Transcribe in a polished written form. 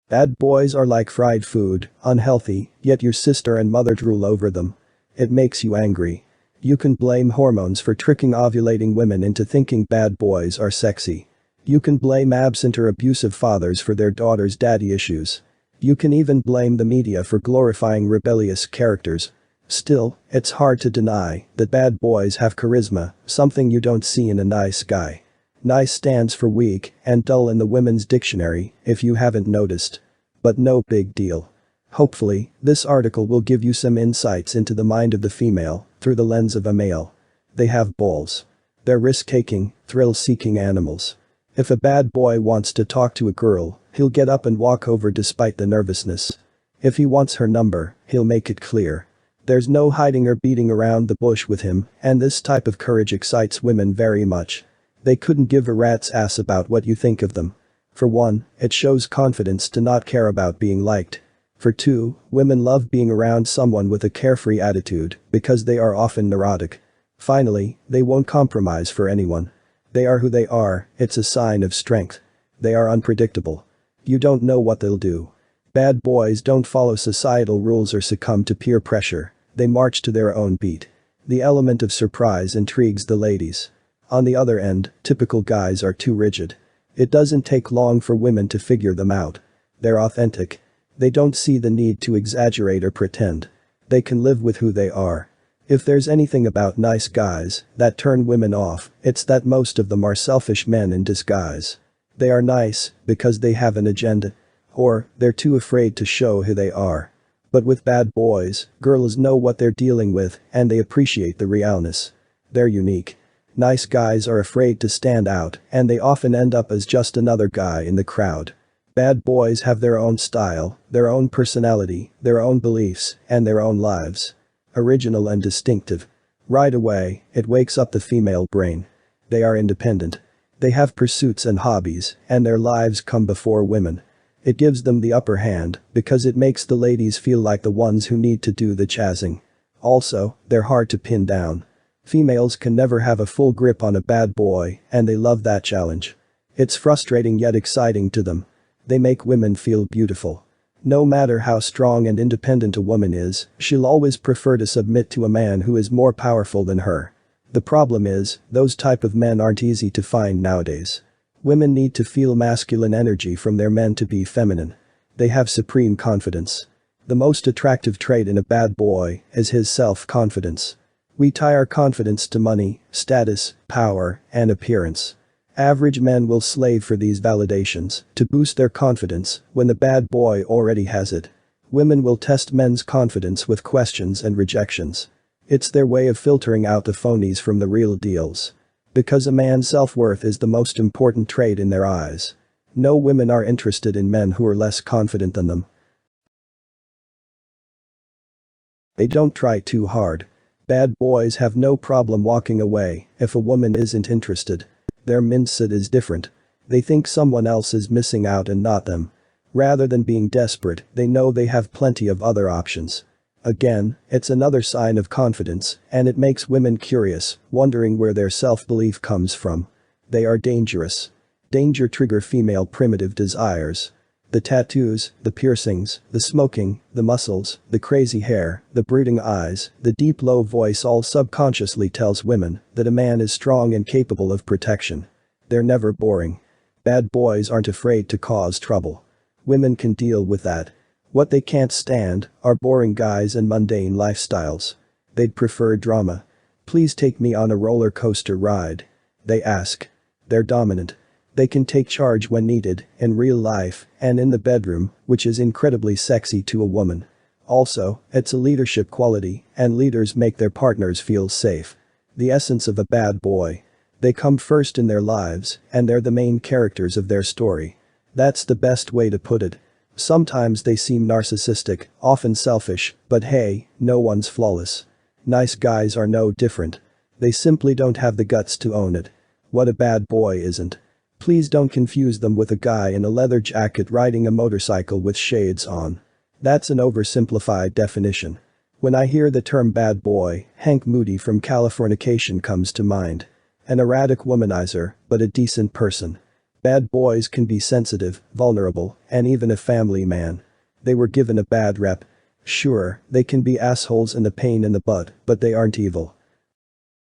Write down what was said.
Bad boys are like fried food, unhealthy, yet your sister and mother drool over them. It makes you angry. You can blame hormones for tricking ovulating women into thinking bad boys are sexy. You can blame absent or abusive fathers for their daughters' daddy issues. You can even blame the media for glorifying rebellious characters. Still, it's hard to deny that bad boys have charisma, something you don't see in a nice guy. Nice stands for weak and dull in the women's dictionary, if you haven't noticed. But no big deal. Hopefully, this article will give you some insights into the mind of the female through the lens of a male. They have balls. They're risk-taking, thrill-seeking animals. If a bad boy wants to talk to a girl, he'll get up and walk over despite the nervousness. If he wants her number, he'll make it clear. There's no hiding or beating around the bush with him, and this type of courage excites women very much. They couldn't give a rat's ass about what you think of them. For one, it shows confidence to not care about being liked. For two, women love being around someone with a carefree attitude because they are often neurotic. Finally, they won't compromise for anyone. They are who they are, it's a sign of strength. They are unpredictable. You don't know what they'll do. Bad boys don't follow societal rules or succumb to peer pressure. They march to their own beat. The element of surprise intrigues the ladies. On the other end, typical guys are too rigid. It doesn't take long for women to figure them out. They're authentic. They don't see the need to exaggerate or pretend. They can live with who they are. If there's anything about nice guys that turn women off, it's that most of them are selfish men in disguise. They are nice because they have an agenda. Or, they're too afraid to show who they are. But with bad boys, girls know what they're dealing with and they appreciate the realness. They're unique. Nice guys are afraid to stand out and they often end up as just another guy in the crowd. Bad boys have their own style, their own personality, their own beliefs, and their own lives. Original and distinctive. Right away, it wakes up the female brain. They are independent. They have pursuits and hobbies, and their lives come before women. It gives them the upper hand because it makes the ladies feel like the ones who need to do the chazzing. Also, they're hard to pin down. Females can never have a full grip on a bad boy, and they love that challenge. It's frustrating yet exciting to them. They make women feel beautiful. No matter how strong and independent a woman is, she'll always prefer to submit to a man who is more powerful than her. The problem is, those type of men aren't easy to find nowadays. Women need to feel masculine energy from their men to be feminine. They have supreme confidence. The most attractive trait in a bad boy is his self-confidence. We tie our confidence to money, status, power, and appearance. Average men will slave for these validations to boost their confidence when the bad boy already has it. Women will test men's confidence with questions and rejections. It's their way of filtering out the phonies from the real deals. Because a man's self-worth is the most important trait in their eyes. No women are interested in men who are less confident than them. They don't try too hard. Bad boys have no problem walking away if a woman isn't interested. Their mindset is different. They think someone else is missing out and not them. Rather than being desperate, they know they have plenty of other options. Again, it's another sign of confidence, and it makes women curious, wondering where their self-belief comes from. They are dangerous. Danger trigger female primitive desires. The tattoos, the piercings, the smoking, the muscles, the crazy hair, the brooding eyes, the deep low voice all subconsciously tells women that a man is strong and capable of protection. They're never boring. Bad boys aren't afraid to cause trouble. Women can deal with that. What they can't stand are boring guys and mundane lifestyles. They'd prefer drama. Please take me on a roller coaster ride. They ask. They're dominant. They can take charge when needed, in real life, and in the bedroom, which is incredibly sexy to a woman. Also, it's a leadership quality, and leaders make their partners feel safe. The essence of a bad boy. They come first in their lives, and they're the main characters of their story. That's the best way to put it. Sometimes they seem narcissistic, often selfish, but hey, no one's flawless. Nice guys are no different. They simply don't have the guts to own it. What a bad boy isn't. Please don't confuse them with a guy in a leather jacket riding a motorcycle with shades on. That's an oversimplified definition. When I hear the term bad boy, Hank Moody from Californication comes to mind. An erratic womanizer, but a decent person. Bad boys can be sensitive, vulnerable, and even a family man. They were given a bad rep. Sure, they can be assholes and a pain in the butt, but they aren't evil.